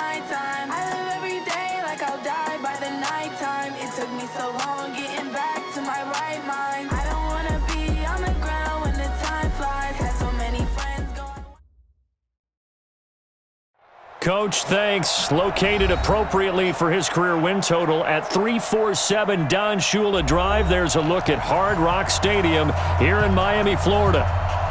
nighttime. I live every day like I'll die by the nighttime. It took me so long getting back to my right mind. I don't wanna be on the ground when the time flies. Had so many friends going. Coach, thanks. Located appropriately for his career win total at 347 Don Shula Drive. There's a look at Hard Rock Stadium here in Miami, Florida.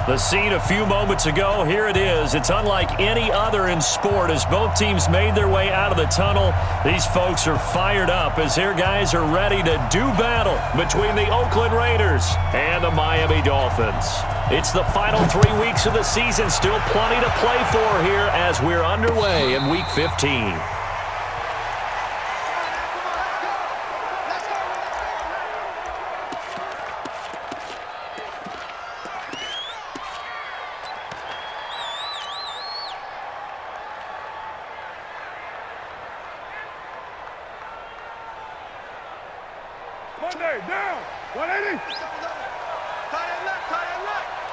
The scene a few moments ago, here it is. It's unlike any other in sport as both teams made their way out of the tunnel. These folks are fired up as their guys are ready to do battle between the Oakland Raiders and the Miami Dolphins. It's the final 3 weeks of the season, still plenty to play for here as we're underway in Week 15. Monday, down, 180.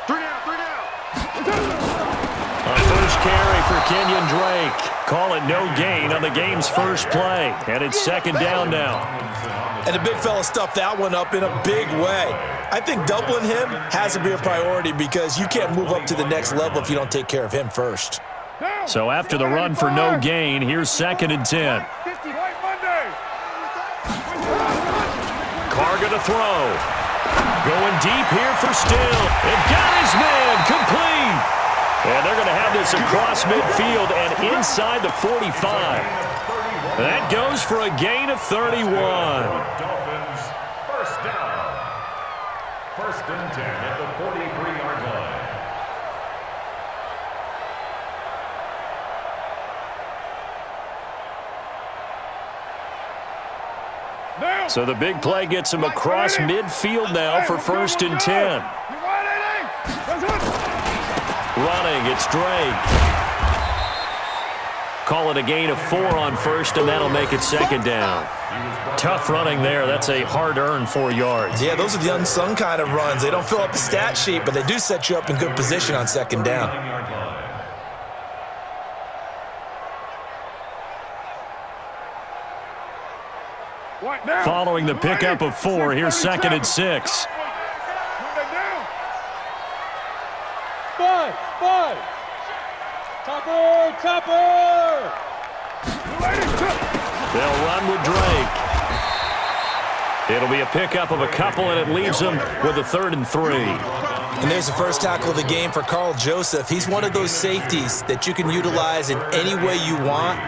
Three down. A first carry for Kenyon Drake. Call it no gain on the game's first play. And it's second down now. And the big fella stuffed that one up in a big way. I think doubling him has to be a priority because you can't move up to the next level if you don't take care of him first. So after the run for no gain, here's second and 10. Carr going to throw. Going deep here for Still. And got his man complete. And they're going to have this across midfield and inside the 45. That goes for a gain of 31. Dolphins, first down. First and 10 at the 43-yard line. So the big play gets him across midfield now for first and 10. Running, it's Drake. Call it a gain of 4 on first, and that'll make it second down. Tough running there. That's a hard-earned 4 yards. Yeah, those are the unsung kind of runs. They don't fill up the stat sheet, but they do set you up in good position on second down. Following the pickup of 4, here's second and 6. Five. Topper. They'll run with Drake. It'll be a pickup of a couple, and it leaves them with a 3rd and 3. And there's the first tackle of the game for Carl Joseph. He's one of those safeties that you can utilize in any way you want.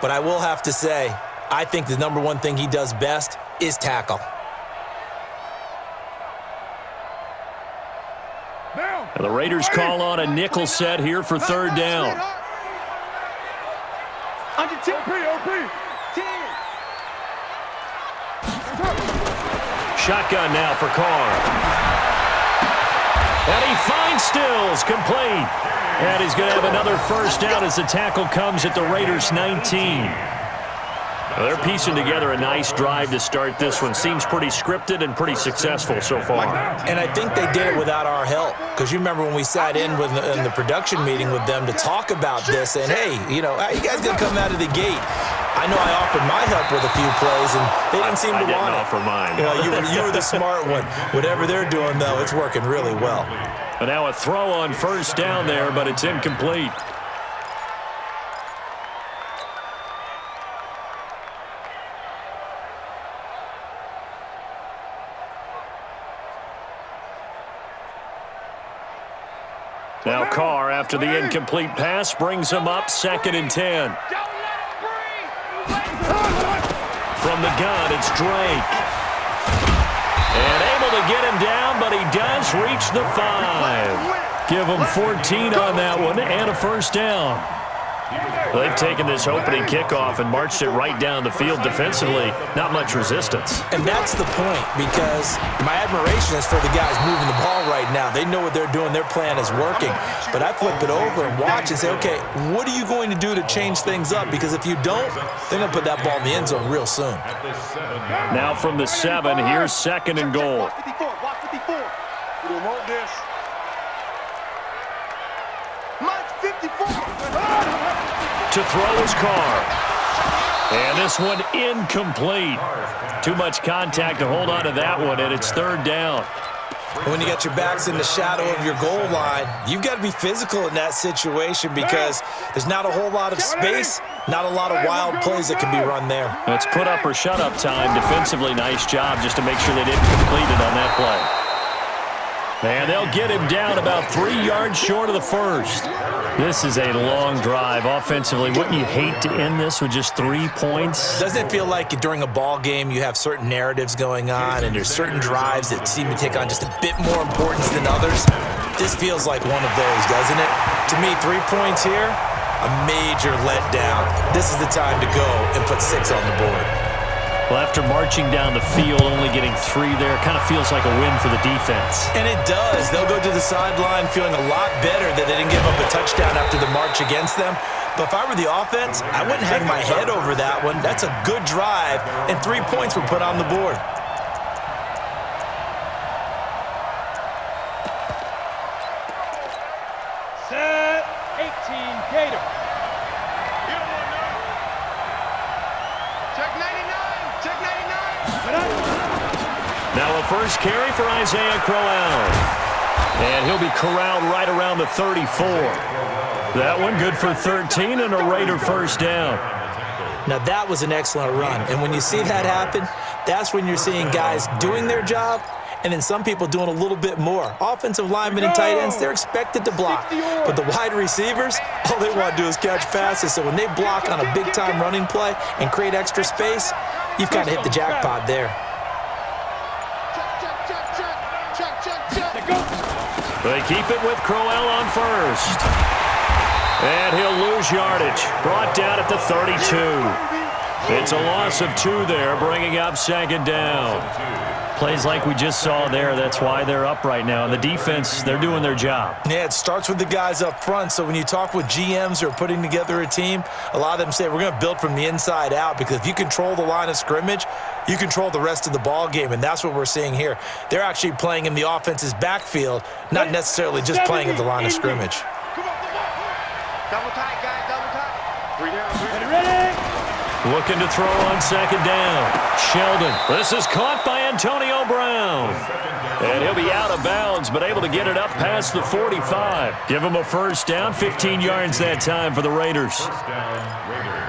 But I will have to say, I think the number one thing he does best is tackle. And the Raiders call on a nickel set here for third down. Under 10. OP. 10. Shotgun now for Carr. And he finds Stills, complete. And he's going to have another first down as the tackle comes at the Raiders' 19. Well, they're piecing together a nice drive to start this one. Seems pretty scripted and pretty successful so far. And I think they did it without our help. Because you remember when we sat in the production meeting with them to talk about this, and hey, you know, how you guys going to come out of the gate? I know I offered my help with a few plays, and they didn't seem to want it. I didn't offer mine. You know, you were the smart one. Whatever they're doing, though, it's working really well. And now a throw on first down there, but it's incomplete. Now Carr, after the incomplete pass, brings him up second and 10. From the gun, it's Drake. And able to get him down, but he does reach the 5. Give him 14 on that one and a first down. They've taken this opening kickoff and marched it right down the field defensively. Not much resistance. And that's the point, because my admiration is for the guys moving the ball right now. They know what they're doing. Their plan is working. But I flip it over and watch and say, okay, what are you going to do to change things up? Because if you don't, they're going to put that ball in the end zone real soon. Now from the 7, here's second and goal. Watch 54. We don't want this. March 54. to throw his car. And this one incomplete. Too much contact to hold on to that one, and it's third down. When you got your backs in the shadow of your goal line, you've got to be physical in that situation because there's not a whole lot of space, not a lot of wild plays that can be run there. Let's put up or shut up time. Defensively, nice job just to make sure they didn't complete it on that play. And they'll get him down about 3 yards short of the first. This is a long drive offensively. Wouldn't you hate to end this with just 3 points? Doesn't it feel like during a ball game you have certain narratives going on and there's certain drives that seem to take on just a bit more importance than others? This feels like one of those, doesn't it? To me, 3 points here, a major letdown. This is the time to go and put 6 on the board. Well, after marching down the field, only getting 3 there, kind of feels like a win for the defense. And it does. They'll go to the sideline feeling a lot better that they didn't give up a touchdown after the march against them. But if I were the offense, I wouldn't hang my head over that one. That's a good drive, and 3 points were put on the board. Set 18 Gator. Check 99! Check 99! Now a first carry for Isaiah Crowell. And he'll be corralled right around the 34. That one good for 13 and a Raider first down. Now that was an excellent run. And when you see that happen, that's when you're seeing guys doing their job and then some people doing a little bit more. Offensive linemen and tight ends, they're expected to block. But the wide receivers, all they want to do is catch passes. So when they block on a big-time running play and create extra space, you've kind of hit the jackpot there. They keep it with Crowell on first. And he'll lose yardage. Brought down at the 32. It's a loss of 2 there, bringing up second down. Plays like we just saw there, that's why they're up right now. And the defense, they're doing their job. Yeah, it starts with the guys up front. So when you talk with GMs who are putting together a team, a lot of them say we're going to build from the inside out because if you control the line of scrimmage, you control the rest of the ball game, and that's what we're seeing here. They're actually playing in the offense's backfield, not necessarily just playing at the line of scrimmage. Double tight, guys, double tight. 3 down, ready? Looking to throw on second down. Sheldon. This is caught by Antonio Brown. And he'll be out of bounds, but able to get it up past the 45. Give him a first down, 15 yards that time for the Raiders. First down, Raiders.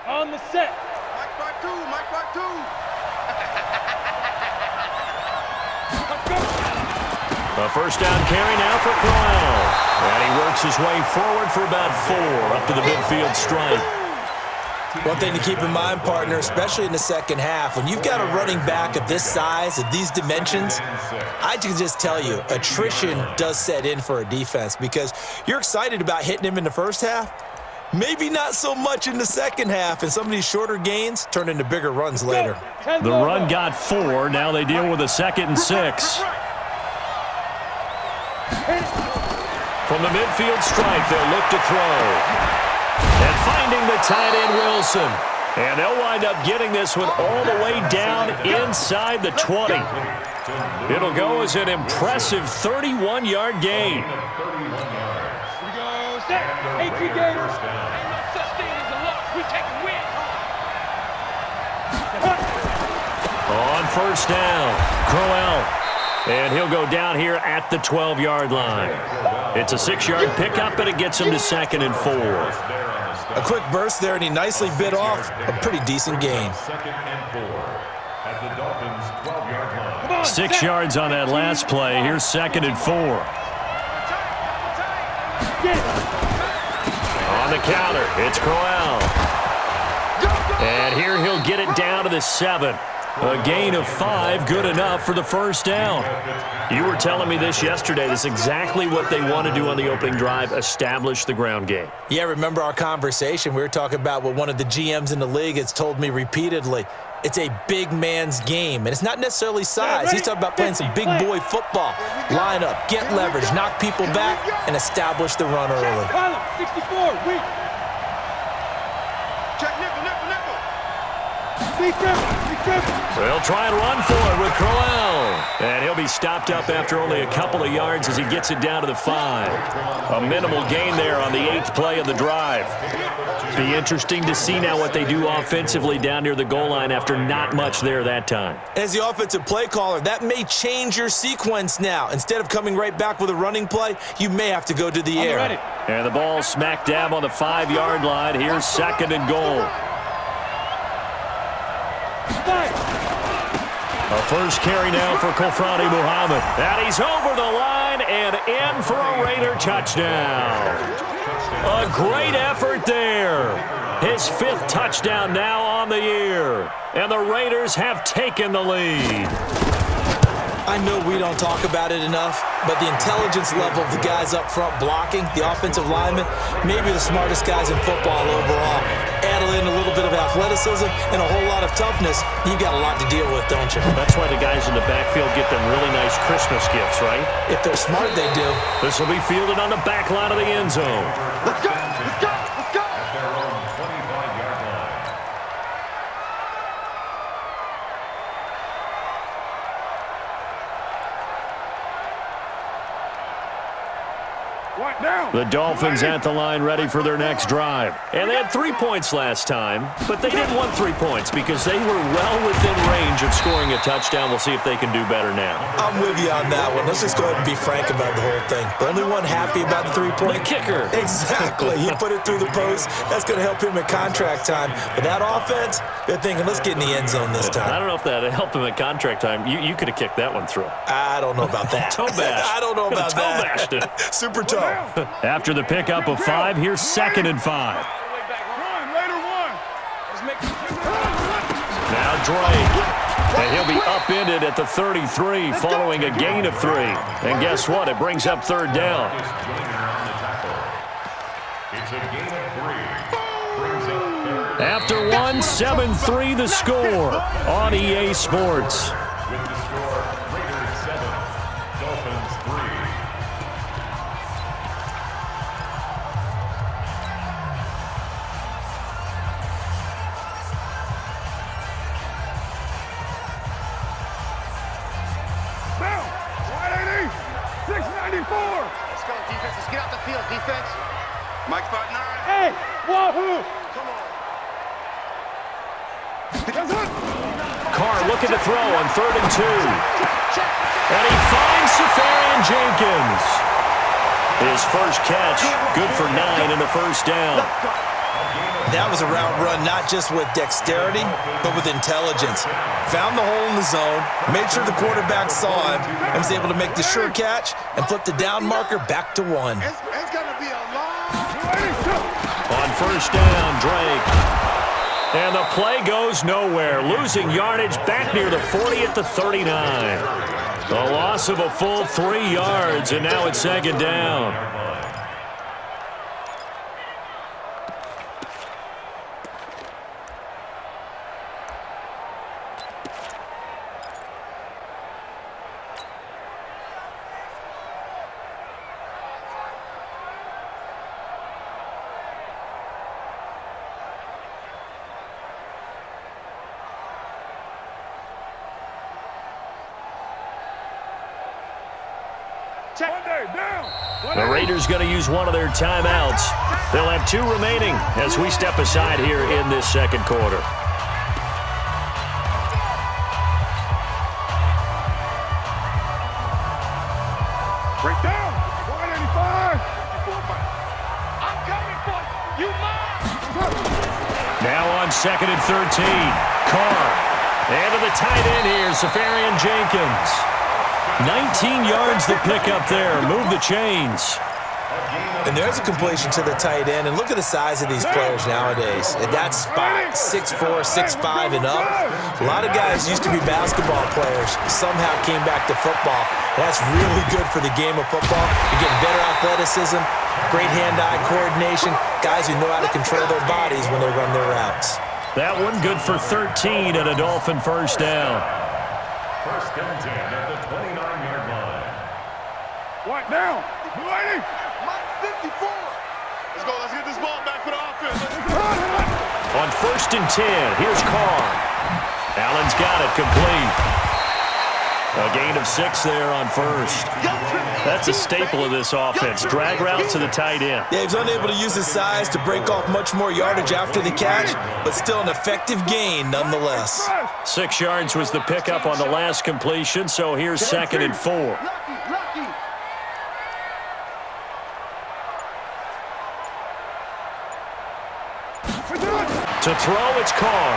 On the set. Mike Mark 2, Mike Mark 2. A first down carry now for Crowell. And he works his way forward for about 4 up to the midfield stripe. One thing to keep in mind, partner, especially in the second half, when you've got a running back of this size, of these dimensions, I can just tell you, attrition does set in for a defense because you're excited about hitting him in the first half. Maybe not so much in the second half, and some of these shorter gains turn into bigger runs later. The run got 4. Now they deal with a 2nd and 6. From the midfield stripe, they'll look to throw. And finding the tight end, Wilson. And they'll wind up getting this one all the way down inside the 20. It'll go as an impressive 31-yard gain. On first down, Crowell. And he'll go down here at the 12-yard line. It's a 6-yard pickup, and it gets him to 2nd and 4. A quick burst there, and he nicely bit off a pretty decent gain. 2nd and 4 at the Dolphins' 12-yard line. 6 yards on that last play. Here's 2nd and 4. On the counter, it's Crowell. And here he'll get it down to the 7. A gain of 5, good enough for the first down. You were telling me this yesterday. This is exactly what they want to do on the opening drive, establish the ground game. Yeah, remember our conversation? We were talking about what one of the GMs in the league has told me repeatedly. It's a big man's game, and it's not necessarily size. He's talking about playing some big boy football. Line up, get leverage, knock people back, and establish the run early. Column, 64, weak. Check nickel, nickel, nickel. Be careful. They'll try and run for it with Crowell. And he'll be stopped up after only a couple of yards as he gets it down to the 5. A minimal gain there on the 8th play of the drive. Be interesting to see now what they do offensively down near the goal line after not much there that time. As the offensive play caller, that may change your sequence now. Instead of coming right back with a running play, you may have to go to the air. Ready. And the ball smack dab on the 5-yard line. Here's 2nd and goal. A first carry now for Kofrani Muhammad. And he's over the line and in for a Raider touchdown. A great effort there. His 5th touchdown now on the year. And the Raiders have taken the lead. I know we don't talk about it enough, but the intelligence level of the guys up front blocking, the offensive linemen, maybe the smartest guys in football overall. Add in a little bit of athleticism and a whole lot of toughness, you got a lot to deal with, don't you? That's why the guys in the backfield get them really nice Christmas gifts, right? If they're smart, they do. This will be fielded on the back line of the end zone. Let's go, let's go, let's go. At their own 25-yard line. One down. The Dolphins at the line ready for their next drive. And they had 3 points last time, but they didn't want 3 points because they were well within range of scoring a touchdown. We'll see if they can do better now. I'm with you on that one. Let's just go ahead and be frank about the whole thing. The only one happy about the 3-point? The kicker. Exactly. He put it through the post. That's going to help him at contract time. But that offense, they're thinking, let's get in the end zone this time. I don't know if that helped him at contract time. You could have kicked that one through. I don't know about that. Toe bash. I don't know about Toe that. bashed it. Super toe. After the pickup of 5, here's 2nd and 5. Run, Raider one. Let's make Now Drake. And he'll be upended at the 33 following a gain of 3. And guess what? It brings up 3rd down. It's a gain of 3. Brings up 3rd. After 1, 7-3 the score on EA Sports. With the score, Raiders 7, Dolphins 3. down. 180. 694. Let's go, defense. Let's get out the field, defense. Mike spot 9. Hey, wahoo! Come on. Carr looking to throw on 3rd and 2. And he finds Safarian Jenkins. His first catch, good for 9 and a first down. That was a route run not just with dexterity, but with intelligence. Found the hole in the zone, made sure the quarterback saw him, and was able to make the sure catch and flip the down marker back to 1. It's going to be a long. On first down, Drake. And the play goes nowhere, losing yardage back near the 40 at the 39. A loss of a full 3 yards, and now it's 2nd down. The Raiders going to use one of their timeouts. They'll have 2 remaining as we step aside here in this 2nd quarter. Break down. 185. I'm coming for you. Now on 2nd and 13. Carr. And to the tight end here, Safarian Jenkins. 19 yards to pick up there. Move the chains. A gain And there's a completion to the tight end. And look at the size of these players nowadays. At that spot, 6'4", 6'5", and up. A lot of guys used to be basketball players, somehow came back to football. And that's really good for the game of football. You're getting better athleticism, great hand-eye coordination, guys who know how to control their bodies when they run their routes. That one good for 13 and a Dolphin first down. First and 10 at the 29-yard line. What now? 280. 54. Let's go. Let's get this ball back for the offense. On first and 10, here's Carr. Allen's got it complete. A gain of 6 there on first. That's a staple of this offense. Drag route to the tight end. Yeah, he's unable to use his size to break off much more yardage after the catch, but still an effective gain nonetheless. 6 yards was the pickup on the last completion, so here's second and 4. To throw, it's Carr.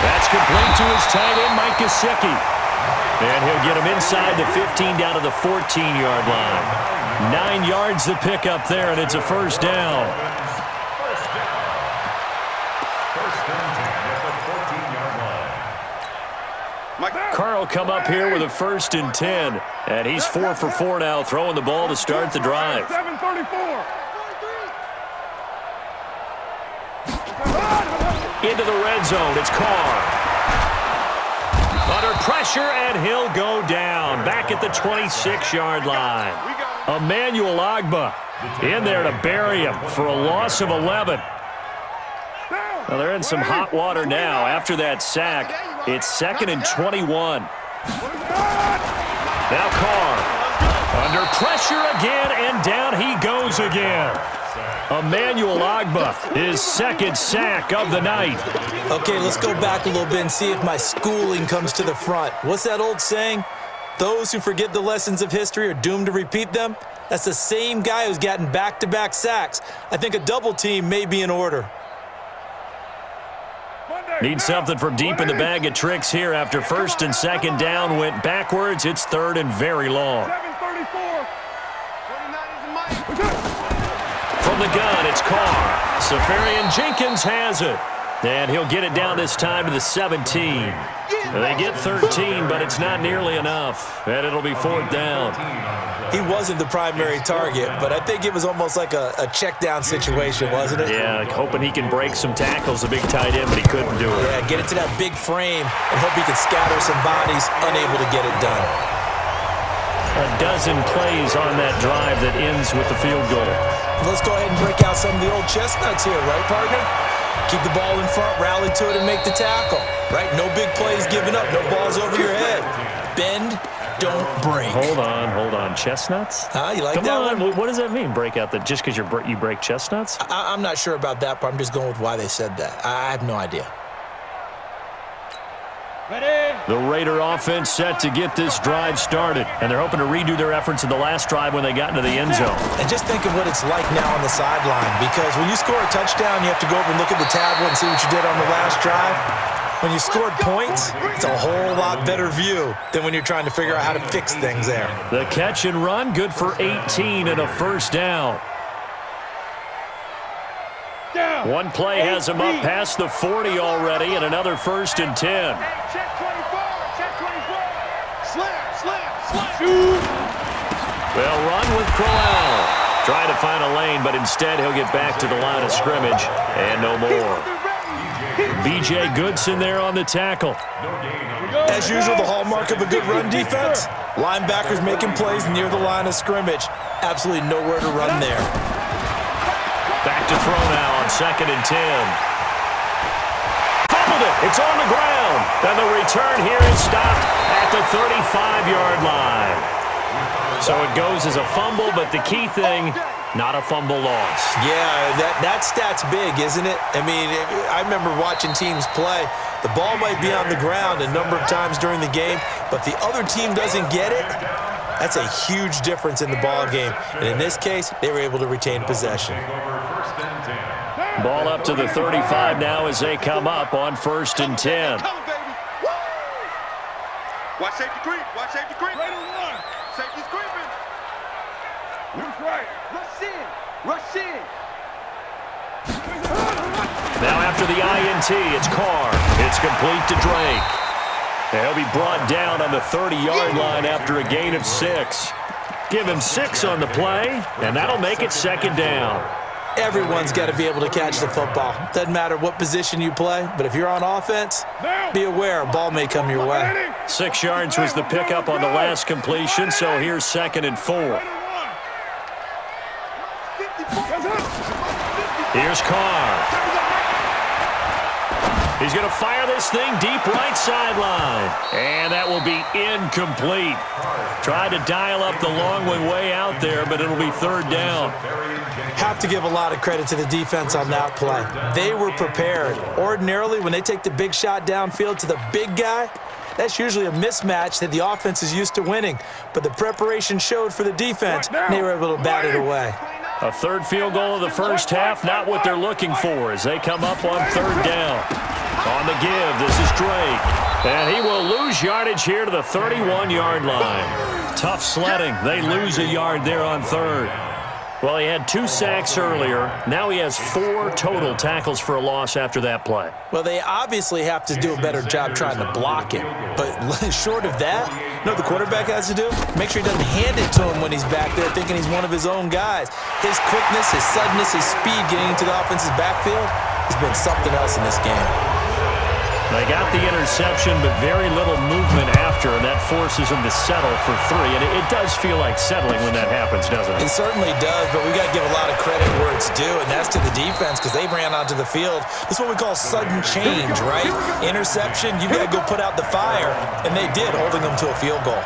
That's complete to his tight end, Mike Gesicki. And he'll get him inside the 15 down to the 14-yard line. 9 yards the pickup there, and it's a first down. First and 10 at the 14-yard line. Carr will come up here with a first and 10. And he's 4 for 4 now, throwing the ball to start the drive. 734. Into the red zone, it's Carr. Under pressure, and he'll go down. Back at the 26-yard line. Emmanuel Ogbah in there to bury him for a loss of 11. Well, they're in some hot water now. After that sack, it's second and 21. Now Carr. Under pressure again, and down he goes again. Emmanuel Ogbah, his second sack of the night. Okay, let's go back a little bit and see if my schooling comes to the front. What's that old saying? Those who forget the lessons of history are doomed to repeat them. That's the same guy who's gotten back-to-back sacks. I think a double team may be in order. Need something from deep in the bag of tricks here after first and second down went backwards. It's third and very long. 734. From the gun, it's Carr. Safarian Jenkins has it. And he'll get it down this time to the 17. They get 13, but it's not nearly enough. And it'll be fourth down. He wasn't the primary target, but I think it was almost like a check-down situation, wasn't it? Yeah, hoping he can break some tackles, the big tight end, but he couldn't do it. Yeah, get it to that big frame and hope he can scatter some bodies, unable to get it done. A dozen plays on that drive that ends with the field goal. Let's go ahead and break out some of the old chestnuts here, right, partner? Keep the ball in front, rally to it, and make the tackle, right? No big plays given up, no balls over your head. Bend, don't break. Hold on. Chestnuts? You like Come that on. one? What does that mean, break out? Just because you break chestnuts? I'm not sure about that, but I'm just going with why they said that. I have no idea. The Raider offense set to get this drive started, and they're hoping to redo their efforts in the last drive when they got into the end zone. And just think of what it's like now on the sideline, because when you score a touchdown, you have to go over and look at the tablet and see what you did on the last drive. When you scored points, it's a whole lot better view than when you're trying to figure out how to fix things there. The catch and run, good for 18 and a first down. One play has him up past the 40 already, and another first and 10. Check 24. Check 24. Slam. They'll run with Crowell. Trying to find a lane, but instead he'll get back to the line of scrimmage, and no more. B.J. Goodson there on the tackle. As usual, the hallmark of a good run defense, linebackers making plays near the line of scrimmage. Absolutely nowhere to run there. Back to throw now on second and 10. Fumbled it. It's on the ground. And the return here is stopped at the 35-yard line. So it goes as a fumble, but the key thing, not a fumble loss. Yeah, that stat's big, isn't it? I mean, I remember watching teams play. The ball might be on the ground a number of times during the game, but the other team doesn't get it. That's a huge difference in the ball game. And in this case, they were able to retain possession. Ball up to the 35 now as they come up on first and 10. Watch safety creep. Safety's creeping. Rush in. Now after the INT, it's Carr. It's complete to Drake. And he'll be brought down on the 30-yard line after a gain of 6. Give him 6 on the play, and that'll make it second down. Everyone's got to be able to catch the football. Doesn't matter what position you play, but if you're on offense, be aware a ball may come your way. 6 yards was the pickup on the last completion, so here's 2nd and 4. Here's Carr. He's going to fire this thing deep right sideline. And that will be incomplete. Tried to dial up the long one way out there, but it'll be 3rd down. Have to give a lot of credit to the defense on that play. They were prepared. Ordinarily, when they take the big shot downfield to the big guy, that's usually a mismatch that the offense is used to winning. But the preparation showed for the defense, and they were able to bat it away. A 3rd field goal of the first half, not what they're looking for as they come up on 3rd down. On the give, this is Drake. And he will lose yardage here to the 31-yard line. Tough sledding. They lose a yard there on 3rd. Well, he had 2 sacks earlier. Now he has 4 total tackles for a loss after that play. Well, they obviously have to do a better job trying to block him. But short of that, you know what the quarterback has to do? Make sure he doesn't hand it to him when he's back there thinking he's one of his own guys. His quickness, his suddenness, his speed getting into the offense's backfield has been something else in this game. They got the interception, but very little movement after, and that forces them to settle for 3. And it does feel like settling when that happens, doesn't it? It certainly does, but we got to give a lot of credit where it's due, and that's to the defense because they ran onto the field. This is what we call sudden change, right? Interception, you got to go put out the fire, and they did, holding them to a field goal.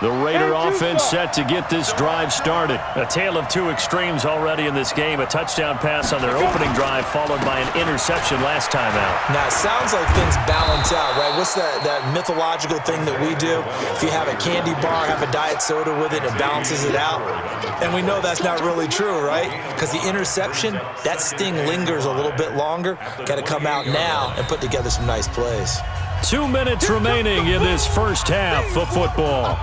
The Raider offense set to get this drive started. A tale of 2 extremes already in this game. A touchdown pass on their opening drive followed by an interception last time out. Now, it sounds like things balance out, right? What's that mythological thing that we do? If you have a candy bar, have a diet soda with it, it balances it out. And we know that's not really true, right? Because the interception, that sting lingers a little bit longer. Got to come out now and put together some nice plays. 2 minutes remaining in this first half of football.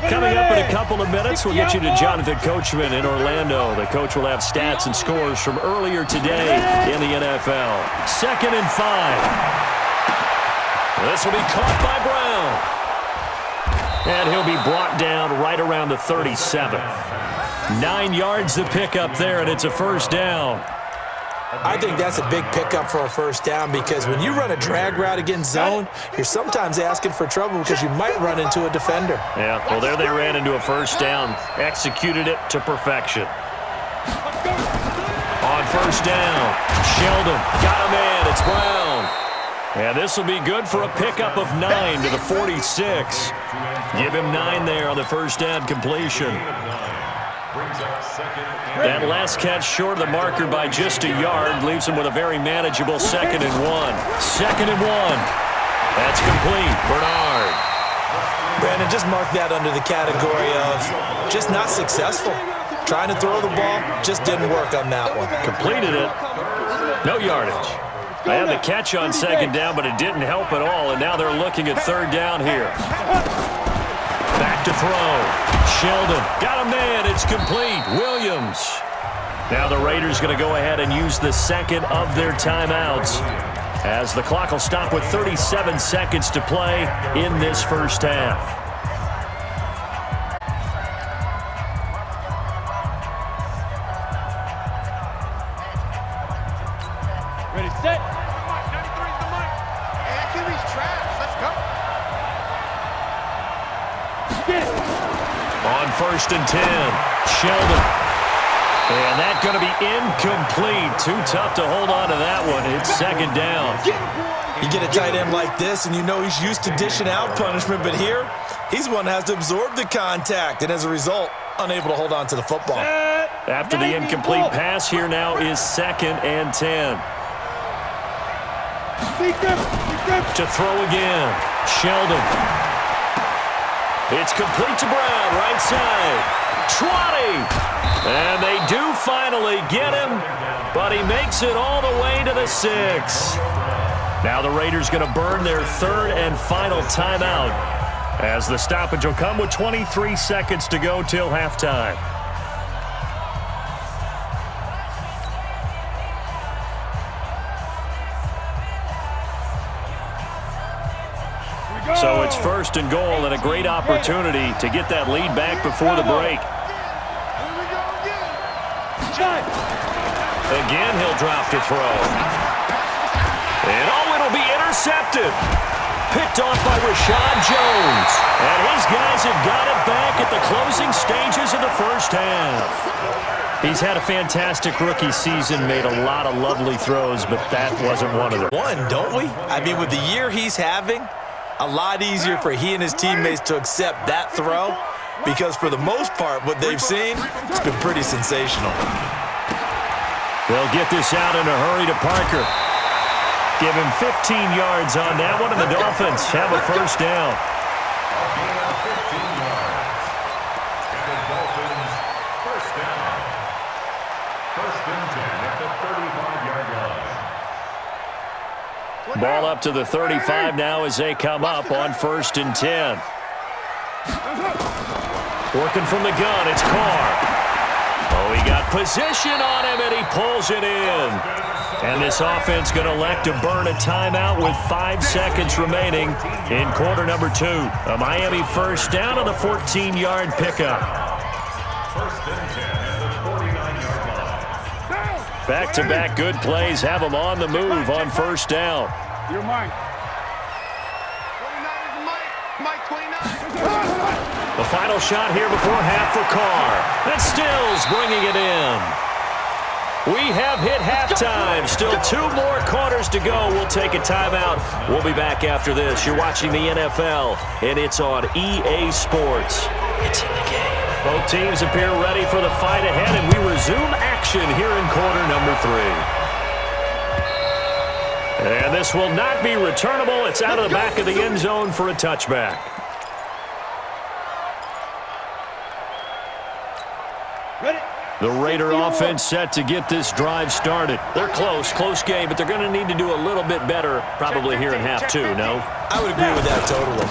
Coming up in a couple of minutes, we'll get you to Jonathan Coachman in Orlando. The coach will have stats and scores from earlier today in the NFL. 2nd and 5. This will be caught by Brown. And he'll be brought down right around the 37. 9 yards to pick up there, and it's a first down. I think that's a big pickup for a first down because when you run a drag route against zone, you're sometimes asking for trouble because you might run into a defender. Yeah, well, there they ran into a first down. Executed it to perfection. On first down, Sheldon got him in. It's Brown. And this will be good for a pickup of 9 to the 46. Give him 9 there on the first down completion. That last catch short of the marker by just a yard leaves him with a very manageable 2nd and 1. 2nd and 1. That's complete. Bernard. Brandon, just mark that under the category of just not successful. Trying to throw the ball, just didn't work on that one. Completed it. No yardage. They had the catch on 2nd down, but it didn't help at all, and now they're looking at 3rd down here. Back to throw. Sheldon got a man. It's complete. Williams. Now the Raiders going to go ahead and use the second of their timeouts as the clock will stop with 37 seconds to play in this first half. Ready, set. On 1st and 10, Sheldon. And that's going to be incomplete. Too tough to hold on to that one. It's 2nd down. You get a tight end like this, and you know he's used to dishing out punishment, but here, he's one that has to absorb the contact, and as a result, unable to hold on to the football. After the incomplete pass, here now is 2nd and 10. To throw again, Sheldon. It's complete to Brown, right side. 20. And they do finally get him, but he makes it all the way to the 6. Now the Raiders going to burn their third and final timeout, as the stoppage will come with 23 seconds to go till halftime. So it's first and goal and a great opportunity to get that lead back before the break. Again, he'll drop to throw. And it'll be intercepted. Picked off by Rashad Jones. And his guys have got it back at the closing stages of the first half. He's had a fantastic rookie season, made a lot of lovely throws, but that wasn't one of them. Don't we? I mean, with the year he's having, a lot easier for he and his teammates to accept that throw, because for the most part, what they've seen, it's been pretty sensational. They'll get this out in a hurry to Parker. Give him 15 yards on that one, and the Dolphins have a first down. Ball up to the 35 now as they come up on 1st and 10. Working from the gun, it's Carr. Oh, he got position on him, and he pulls it in. And this offense going to elect to burn a timeout with 5 seconds remaining in quarter number 2. A Miami first down on the 14-yard pickup. First and 10 at the 49-yard line. Back-to-back good plays have them on the move on first down. You're mine. 29 Mike 29. The final shot here before half for Carr. And Stills bringing it in. We have hit halftime. Still 2 more quarters to go. We'll take a timeout. We'll be back after this. You're watching the NFL, and it's on EA Sports. It's in the game. Both teams appear ready for the fight ahead, and we resume action here in quarter number 3. And this will not be returnable. It's out of the back of the end zone for a touchback. The Raider offense set to get this drive started. They're close game, but they're going to need to do a little bit better probably here in half 2, no? I would agree with that totally.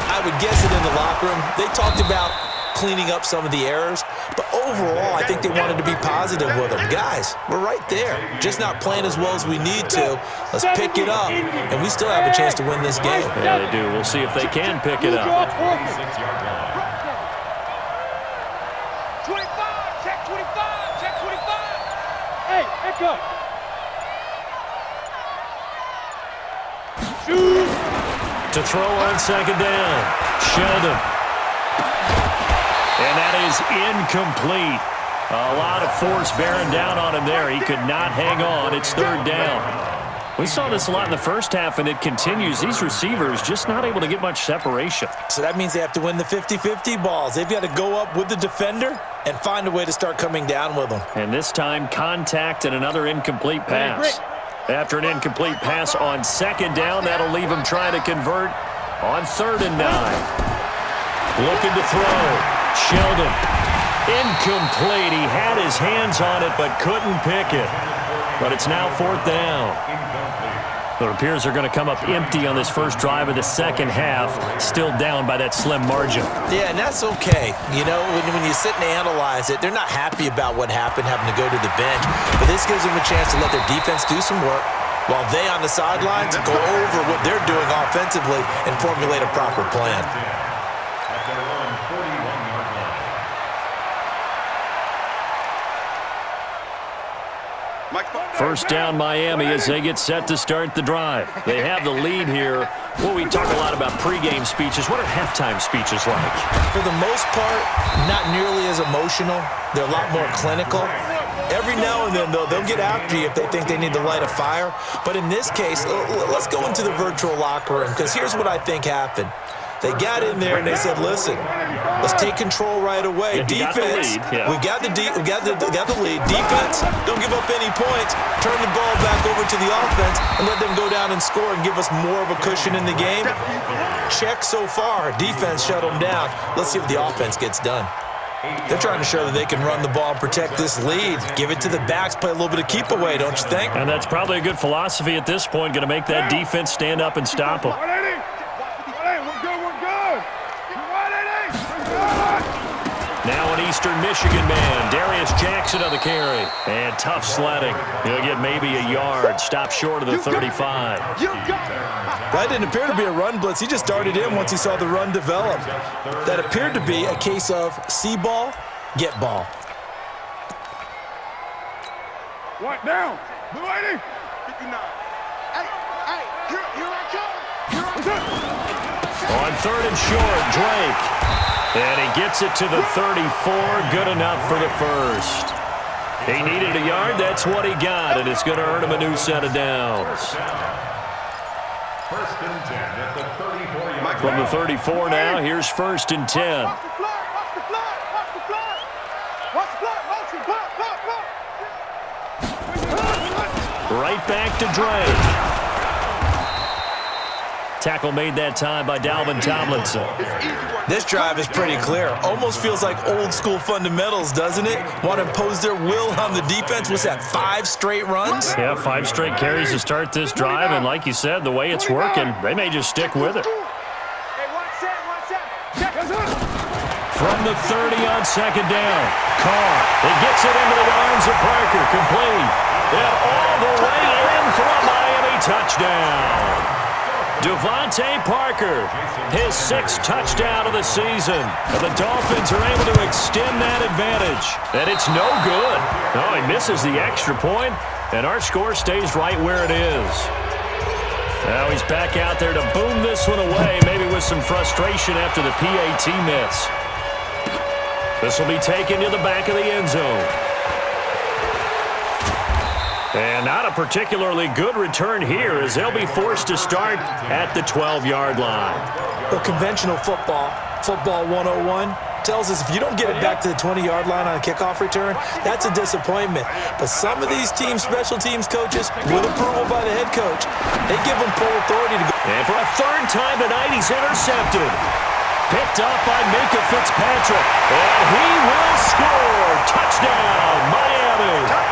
I would guess it in the locker room. They talked about cleaning up some of the errors, but overall, I think they wanted to be positive with them. Guys, we're right there. Just not playing as well as we need to. Let's pick it up, and we still have a chance to win this game. Yeah, they do. We'll see if they can pick it up. 26-yard line. 25, check 25, check 25. Hey, echo. To throw on second down, Sheldon. And that is incomplete. A lot of force bearing down on him there. He could not hang on. It's 3rd down. We saw this a lot in the first half, and it continues. These receivers just not able to get much separation. So that means they have to win the 50-50 balls. They've got to go up with the defender and find a way to start coming down with them. And this time, contact and another incomplete pass. After an incomplete pass on second down, that'll leave him trying to convert on 3rd and 9. Looking to throw. Sheldon. Incomplete. He had his hands on it but couldn't pick it. But it's now 4th down. It appears they're going to come up empty on this first drive of the second half, still down by that slim margin. Yeah, and that's okay. You know, when you sit and analyze it, they're not happy about what happened, having to go to the bench. But this gives them a chance to let their defense do some work while they on the sidelines go over what they're doing offensively and formulate a proper plan. First down Miami as they get set to start the drive. They have the lead here. Well, we talk a lot about pregame speeches. What are halftime speeches like? For the most part, not nearly as emotional. They're a lot more clinical. Every now and then, though, they'll get after you if they think they need to light a fire. But in this case, let's go into the virtual locker room, because here's what I think happened. They got in there and they said, listen, let's take control right away. Defense, we got the lead. Defense, don't give up any points. Turn the ball back over to the offense and let them go down and score and give us more of a cushion in the game. Check so far. Defense shut them down. Let's see what the offense gets done. They're trying to show that they can run the ball and protect this lead. Give it to the backs, play a little bit of keep away, don't you think? And that's probably a good philosophy at this point, going to make that defense stand up and stop them. Now an Eastern Michigan man, Darius Jackson on the carry. And tough sledding. He'll get maybe a yard, stop short of the 35. That didn't appear to be a run blitz. He just darted in once he saw the run develop. That appeared to be a case of see ball, get ball. What down? Blue 80. 59. Hey, here I come. On third and short, Drake. And he gets it to the 34. Good enough for the first. He needed a yard. That's what he got, and it's going to earn him a new set of downs. First and 10 at the 34-yard. From the 34 now, here's first and 10. Right back to Drake. Tackle made that time by Dalvin Tomlinson. This drive is pretty clear. Almost feels like old school fundamentals, doesn't it? Want to impose their will on the defense. What's that, 5 straight runs? Yeah, 5 straight carries to start this drive, and like you said, the way it's working, they may just stick with it. From the 30 on second down, Carr. It gets it into the arms of Parker, complete. And all the way in for a Miami touchdown. Devontae Parker, his 6th touchdown of the season. And the Dolphins are able to extend that advantage. And it's no good. Oh, he misses the extra point, and our score stays right where it is. Now he's back out there to boom this one away, maybe with some frustration after the PAT miss. This will be taken to the back of the end zone. And not a particularly good return here as they'll be forced to start at the 12-yard line. Well, conventional football 101, tells us if you don't get it back to the 20-yard line on a kickoff return, that's a disappointment. But some of these teams, special teams coaches, with approval by the head coach, they give them full authority to go. And for a third time tonight, he's intercepted. Picked up by Minka Fitzpatrick. And he will score. Touchdown, Miami.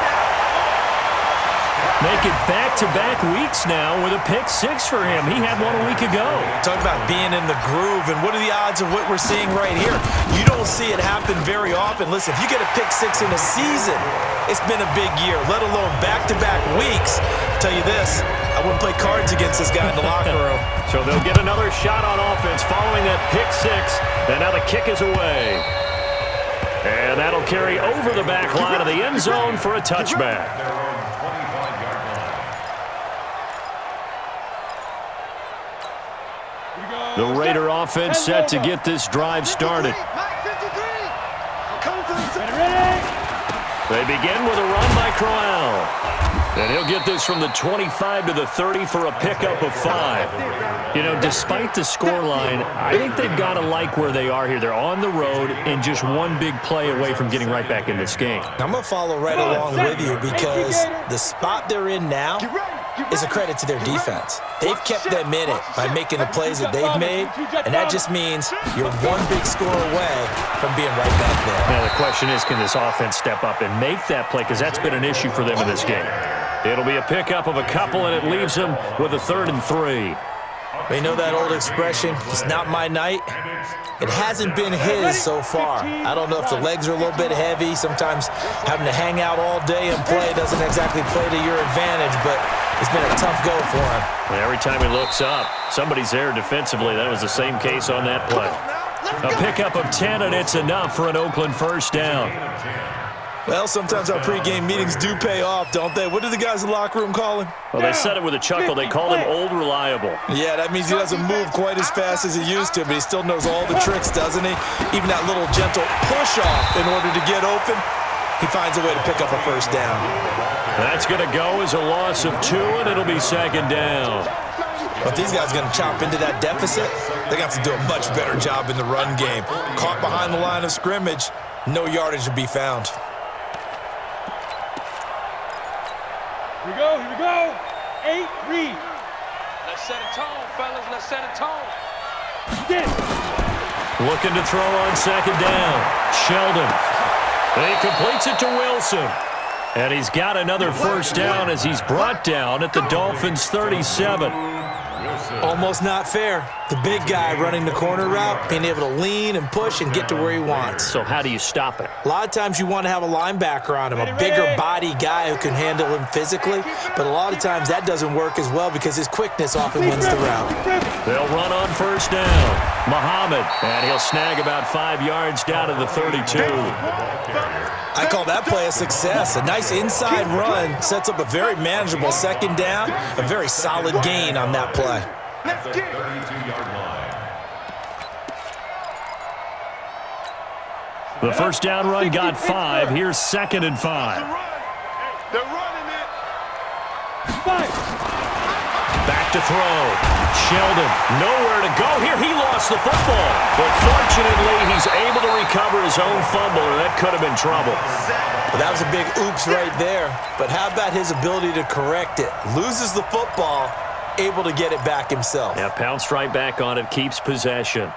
Make it back-to-back weeks now with a pick-6 for him. He had one a week ago. Talk about being in the groove, and what are the odds of what we're seeing right here? You don't see it happen very often. Listen, if you get a pick-6 in a season, it's been a big year, let alone back-to-back weeks. I'll tell you this, I wouldn't play cards against this guy in the locker room. So they'll get another shot on offense following that pick-6, and now the kick is away. And that'll carry over the back line of the end zone for a touchback. The Raider offense set to get this drive started. They begin with a run by Crowell. And he'll get this from the 25 to the 30 for a pickup of 5. You know, despite the scoreline, I think they've got to like where they are here. They're on the road and just one big play away from getting right back in this game. I'm going to follow right along with you because the spot they're in now is a credit to their defense. They've kept them in it by making the plays that they've made, and that just means you're one big score away from being right back there. Now the question is, can this offense step up and make that play? Because that's been an issue for them in this game. It'll be a pickup of a couple, and it leaves them with a 3rd and 3. You know that old expression, it's not my night? It hasn't been his so far. I don't know if the legs are a little bit heavy. Sometimes having to hang out all day and play doesn't exactly play to your advantage, but it's been a tough go for him. And every time he looks up, somebody's there defensively. That was the same case on that play. A pickup of 10, and it's enough for an Oakland first down. Well, sometimes our pregame meetings do pay off, don't they? What do the guys in the locker room call him? Well, they said it with a chuckle. They called him Old Reliable. Yeah, that means he doesn't move quite as fast as he used to, but he still knows all the tricks, doesn't he? Even that little gentle push-off in order to get open, he finds a way to pick up a first down. That's going to go as a loss of 2, and it'll be 2nd down. But if these guys are going to chop into that deficit, they're going to have to do a much better job in the run game. Caught behind the line of scrimmage, no yardage to be found. Here we go, here we go. 8, read. Let's set a tone, fellas, let's set a tone. Get it. Looking to throw on second down. Sheldon. He completes it to Wilson. And he's got another first down as he's brought down at the Dolphins' 37. Almost not fair. The big guy running the corner route, being able to lean and push and get to where he wants. So how do you stop it? A lot of times you want to have a linebacker on him, a bigger body guy who can handle him physically, but a lot of times that doesn't work as well because his quickness often wins the route. They'll run on first down. Muhammad, and he'll snag about 5 yards down to the 32. I call that play a success. A nice inside run sets up a very manageable second down, a very solid gain on that play. Let's get it. 32-yard line. The first down run got 5. Here's 2nd and 5. They're running it. Back to throw. Sheldon, nowhere to go here. He lost the football. But fortunately, he's able to recover his own fumble, or that could have been trouble. Well, that was a big oops right there. But how about his ability to correct it? Loses the football, able to get it back himself. Yeah, pounced right back on it, keeps possession.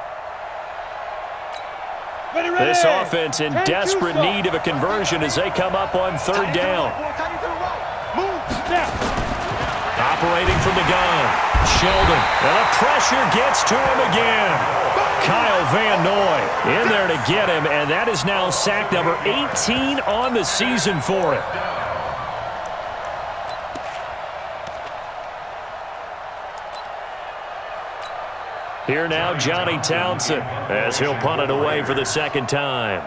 This offense in desperate need of a conversion as they come up on third down. Operating from the gun. Sheldon, and the pressure gets to him again. Kyle Van Noy in there to get him, and that is now sack number 18 on the season for him. Here now, Johnny Townsend, as he'll punt it away for the second time.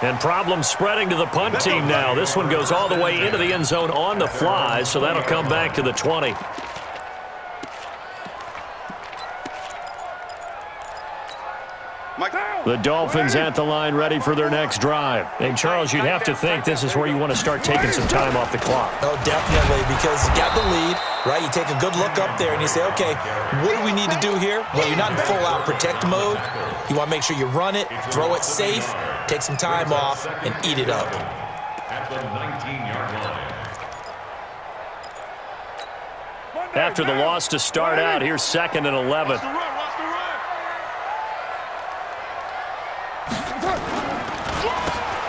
And problems spreading to the punt team now. This one goes all the way into the end zone on the fly, so that'll come back to the 20. The Dolphins at the line ready for their next drive. And, Charles, you'd have to think this is where you want to start taking some time off the clock. Oh, definitely, because you got the lead, right? You take a good look up there and you say, okay, what do we need to do here? Well, you're not in full-out protect mode. You want to make sure you run it, throw it safe, take some time off, and eat it up. At the 19-yard line. After the loss to start out, here's 2nd and 11.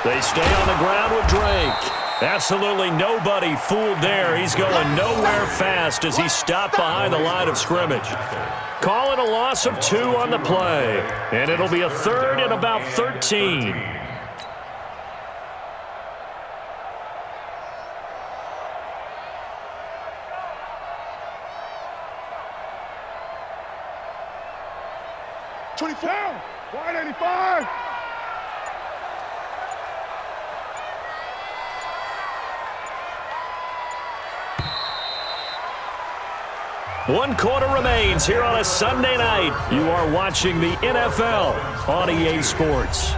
They stay on the ground with Drake. Absolutely nobody fooled there. He's going nowhere fast as he stopped behind the line of scrimmage. Calling a loss of 2 on the play. And it'll be a 3rd and about 13. Down. Wide 85. One quarter remains here on a Sunday night. You are watching the NFL on EA Sports.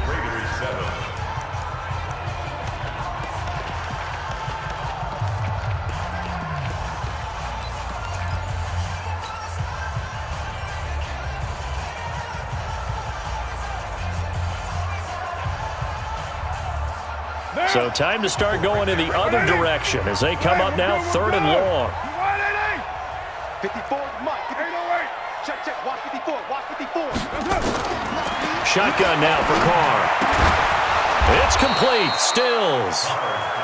So time to start going in the other direction as they come up now 3rd and long. 54, Mike. 808. Check. Watch 54. Watch 54. Shotgun now for Carr. It's complete. Stills.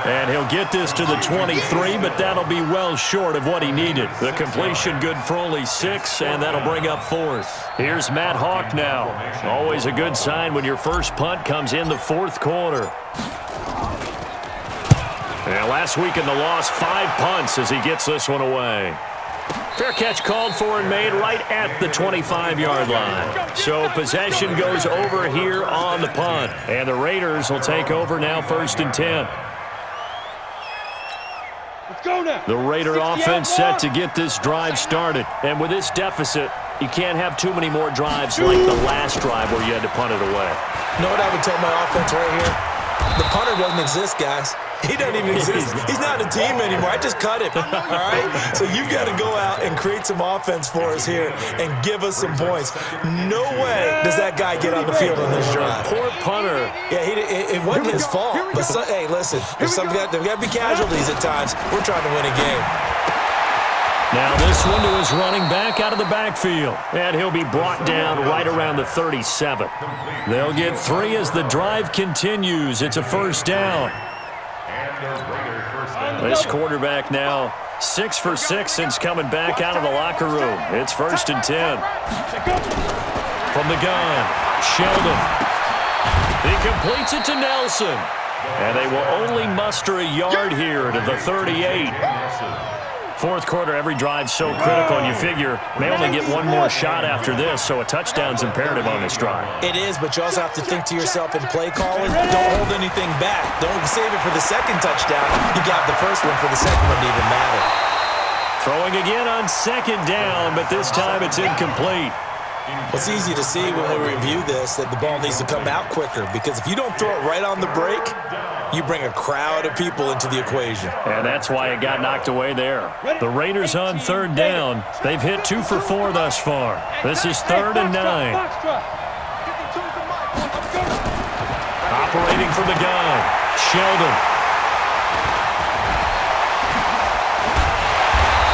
And he'll get this to the 23, but that'll be well short of what he needed. The completion good for only 6, and that'll bring up 4th. Here's Matt Hawk now. Always a good sign when your first punt comes in the 4th quarter. And last week in the loss, 5 punts as he gets this one away. Fair catch called for and made right at the 25-yard line. So possession goes over here on the punt. And the Raiders will take over now 1st and 10. Let's go now. The Raider offense set to get this drive started. And with this deficit, you can't have too many more drives like the last drive where you had to punt it away. You know what I would tell my offense right here? The punter doesn't exist, guys. He doesn't even exist. He's not a team anymore. I just cut him, all right? So you've got to go out and create some offense for us here and give us some points. No way does that guy get on the field on this drive. Poor punter. Yeah, it wasn't his fault. But hey, listen, there's got to be casualties at times. We're trying to win a game. Now this one to his running back out of the backfield. And he'll be brought down right around the 37. They'll get 3 as the drive continues. It's a first down. This quarterback now 6 for 6 since coming back out of the locker room. It's 1st and 10. From the gun, Sheldon. He completes it to Nelson. And they will only muster a yard here to the 38. Fourth quarter, every drive so critical, and you figure may only get one more shot after this, so a touchdown's imperative on this drive. It is, but you also have to think to yourself in play calling, don't hold anything back. Don't save it for the second touchdown. You got the first one for the second one to even matter. Throwing again on 2nd down, but this time it's incomplete. It's easy to see when we review this that the ball needs to come out quicker, because if you don't throw it right on the break, you bring a crowd of people into the equation. And that's why it got knocked away there. The Raiders on 3rd down. They've hit 2 for 4 thus far. This is 3rd and 9. Operating from the gun, Sheldon.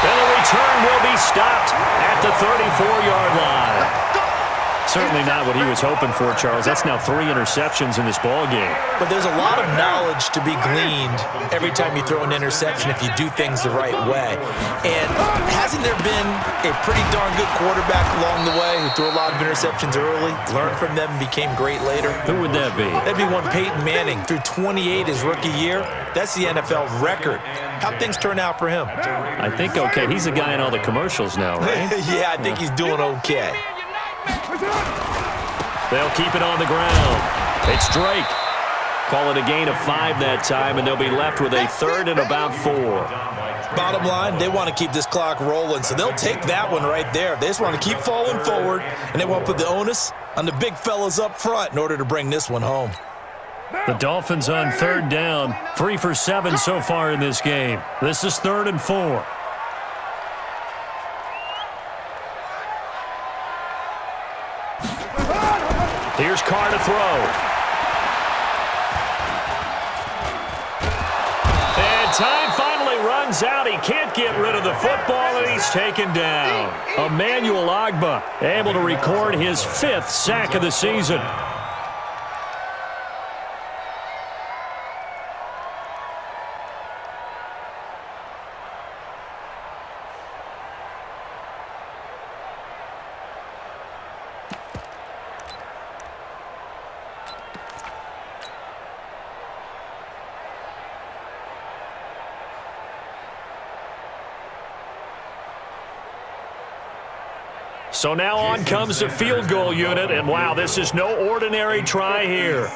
And the return will be stopped at the 34-yard line. Certainly not what he was hoping for, Charles. That's now 3 interceptions in this ball game. But there's a lot of knowledge to be gleaned every time you throw an interception if you do things the right way. And hasn't there been a pretty darn good quarterback along the way who threw a lot of interceptions early, learned from them, and became great later? Who would that be? That'd be one Peyton Manning. Threw 28 his rookie year. That's the NFL record. How'd things turn out for him? I think okay. He's the guy in all the commercials now, right? Yeah, I think he's doing okay. They'll keep it on the ground. It's Drake. Call it a gain of 5 that time, and they'll be left with a 3rd and about 4. Bottom line, they want to keep this clock rolling, so they'll take that one right there. They just want to keep falling forward, and they want to put the onus on the big fellas up front in order to bring this one home. The Dolphins on 3rd down, 3 for 7 so far in this game. This is 3rd and 4. Here's Carr to throw. And time finally runs out. He can't get rid of the football, and he's taken down. Emmanuel Ogbah able to record his 5th sack of the season. So now on comes the field goal unit, and wow, this is no ordinary try here.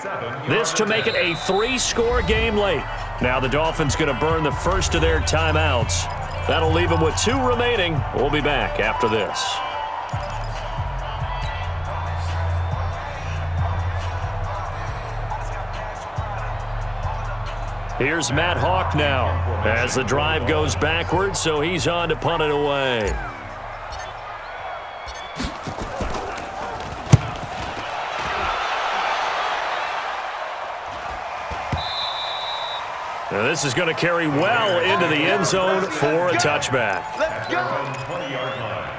This to make it a 3-score game late. Now the Dolphins going to burn the first of their timeouts. That'll leave them with 2 remaining. We'll be back after this. Here's Matt Hawk now as the drive goes backwards, so he's on to punt it away. Now this is going to carry well into the end zone for a touchback. Let's go. 20-yard line.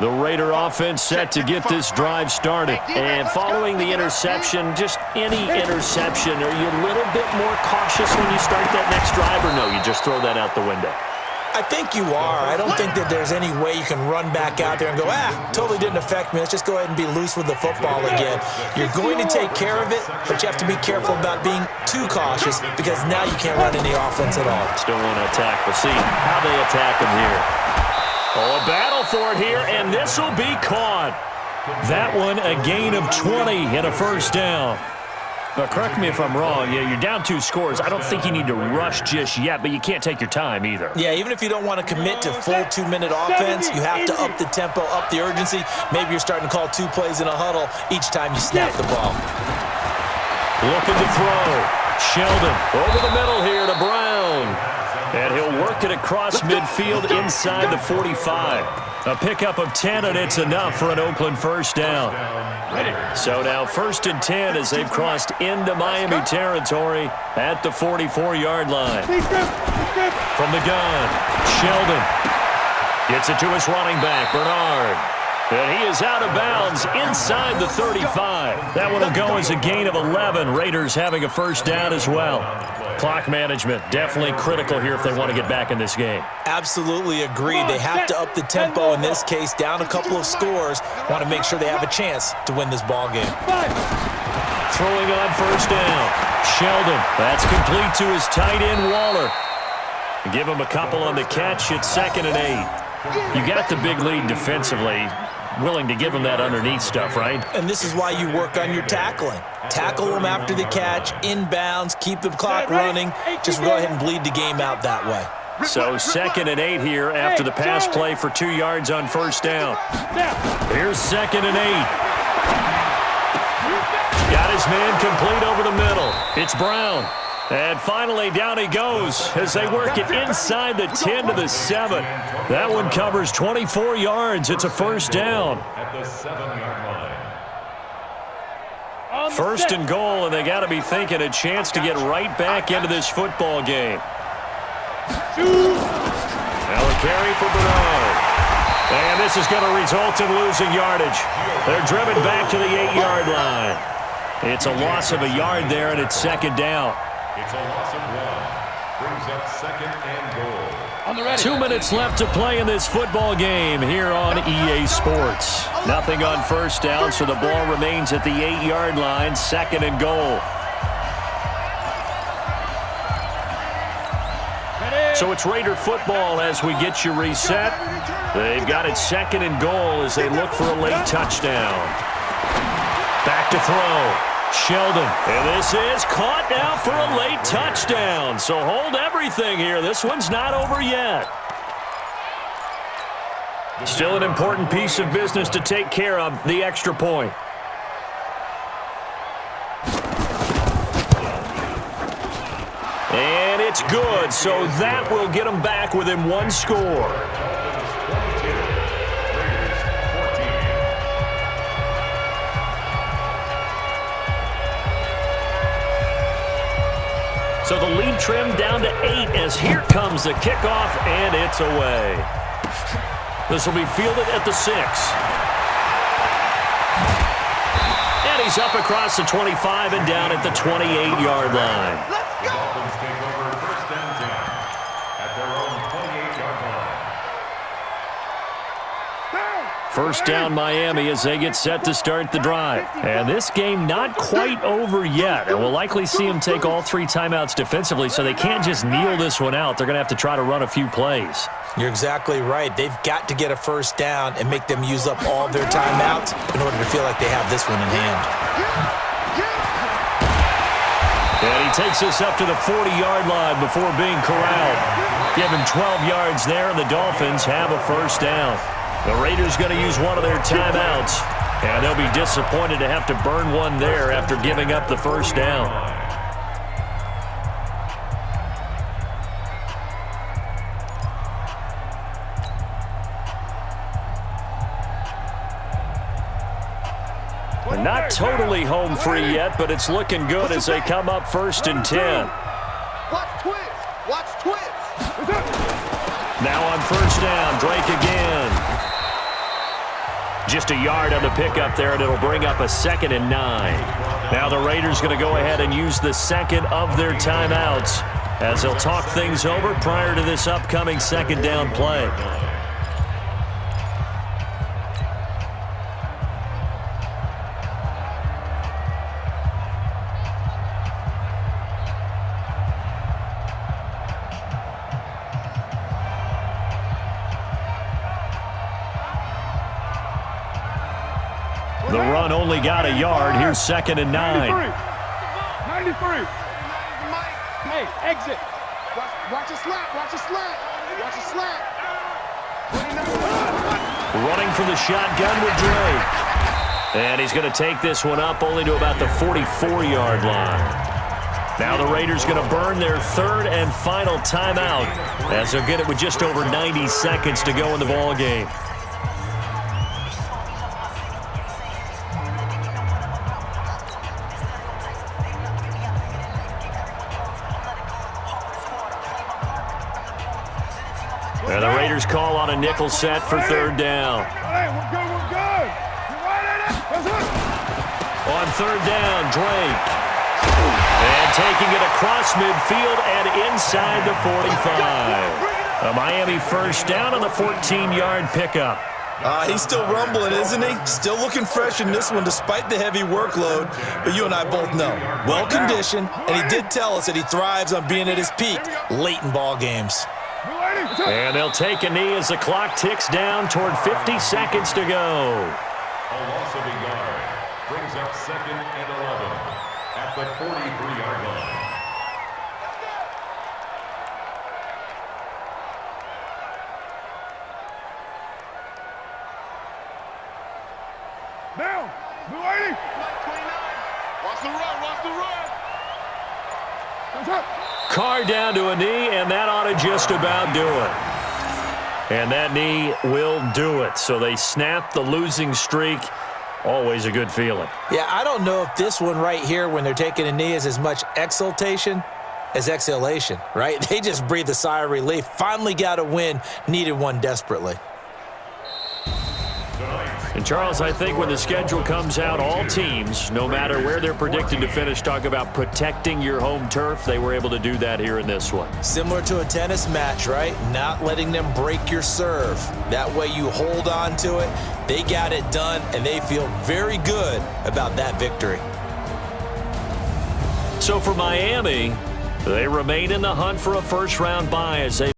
The Raider offense set to get this drive started. And following the interception, just any interception, are you a little bit more cautious when you start that next drive, or no, you just throw that out the window? I think you are. I don't think that there's any way you can run back out there and go, totally didn't affect me. Let's just go ahead and be loose with the football again. You're going to take care of it, but you have to be careful about being too cautious because now you can't run any offense at all. Still want to attack. We'll see how they attack him here. Oh, a battle for it here, and this will be caught. That one a gain of 20 and a first down. But correct me if I'm wrong. Yeah, you're down 2 scores. I don't think you need to rush just yet, but you can't take your time either. Yeah, even if you don't want to commit to full 2-minute offense, you have to up the tempo, up the urgency. Maybe you're starting to call 2 plays in a huddle each time you snap the ball. Looking to throw. Sheldon over the middle here to Brown. And he'll work it across midfield inside the 45. A pickup of 10, and it's enough for an Oakland first down. So now 1st and 10 as they've crossed into Miami territory at the 44-yard line. From the gun, Sheldon gets it to his running back, Bernard. And he is out of bounds inside the 35. That one will go as a gain of 11. Raiders having a first down as well. Clock management definitely critical here if they want to get back in this game. Absolutely agreed. They have to up the tempo in this case, down a couple of scores. Want to make sure they have a chance to win this ball game. Throwing on first down. Sheldon, that's complete to his tight end, Waller. Give him a couple on the catch. It's 2nd and 8. You got the big lead defensively. Willing to give him that underneath stuff, right? And this is why you work on your tackling. Tackle them after the catch, inbounds, keep the clock running. Just go ahead and bleed the game out that way. So 2nd and 8 here after the pass play for 2 yards on first down. Here's 2nd and 8. Got his man complete over the middle. It's Brown. And finally, down he goes as they work it inside the 10 to the 7. That one covers 24 yards. It's a first down. At the 7-yard line. 1st and goal, and they got to be thinking a chance to get right back into this football game. Now a carry for Bernard. And this is going to result in losing yardage. They're driven back to the 8-yard line. It's a loss of a yard there, and it's 2nd down. It's a loss of 1. Brings up 2nd and goal. 2 minutes left to play in this football game here on EA Sports. Nothing on first down, so the ball remains at the 8-yard line, 2nd and goal. So it's Raider football as we get you reset. They've got it 2nd and goal as they look for a late touchdown. Back to throw. Sheldon, and this is caught now for a late touchdown. So hold everything here. This one's not over yet. Still an important piece of business to take care of, the extra point. And it's good, so that will get them back within 1 score. So the lead trimmed down to 8 as here comes the kickoff, and it's away. This will be fielded at the 6. And he's up across the 25 and down at the 28-yard line. The Dolphins take over 1st and 10 at their own 28-yard line. First down Miami as they get set to start the drive. And this game not quite over yet. And we'll likely see them take all 3 timeouts defensively, so they can't just kneel this one out. They're going to have to try to run a few plays. You're exactly right. They've got to get a first down and make them use up all their timeouts in order to feel like they have this one in hand. And he takes us up to the 40-yard line before being corralled. Give him 12 yards there, and the Dolphins have a first down. The Raiders going to use one of their timeouts, and they'll be disappointed to have to burn one there after giving up the first down. They're not totally home free yet, but it's looking good as they come up 1st and 10. Watch twins. Watch twins. Now on first down, Drake again. Just a yard on the pickup there, and it'll bring up a 2nd and 9. Now the Raiders going to go ahead and use the 2nd of their timeouts as they'll talk things over prior to this upcoming 2nd down play. The run only got a yard. Here's 2nd and 9. 93. Hey, exit. Watch a slant. Watch a slant. Watch a slant. Running from the shotgun with Drake. And he's going to take this one up only to about the 44-yard line. Now the Raiders going to burn their 3rd and final timeout as they'll get it with just over 90 seconds to go in the ball game. And the Raiders call on a nickel set for 3rd down. Hey, we're good. We're good. You're right at it. That's it. On 3rd down, Drake. And taking it across midfield and inside the 45. A Miami 1st down on the 14-yard pickup. He's still rumbling, isn't he? Still looking fresh in this one despite the heavy workload. But you and I both know, well-conditioned, and he did tell us that he thrives on being at his peak late in ball games. And they'll take a knee as the clock ticks down toward 50 seconds to go. A loss of a yard brings up 2nd and 11 at the 43-yard line. Down. Blue 80. 29. Watch the run. Watch the run. That's it. Carr down to a knee, and that ought to just about do it. And that knee will do it. So they snap the losing streak. Always a good feeling. Yeah, I don't know if this one right here when they're taking a knee is as much exultation as exhalation, right? They just breathe a sigh of relief. Finally got a win. Needed one desperately. And, Charles, I think when the schedule comes out, all teams, no matter where they're predicted to finish, talk about protecting your home turf. They were able to do that here in this one. Similar to a tennis match, right? Not letting them break your serve. That way you hold on to it. They got it done, and they feel very good about that victory. So for Miami, they remain in the hunt for a first-round bye as they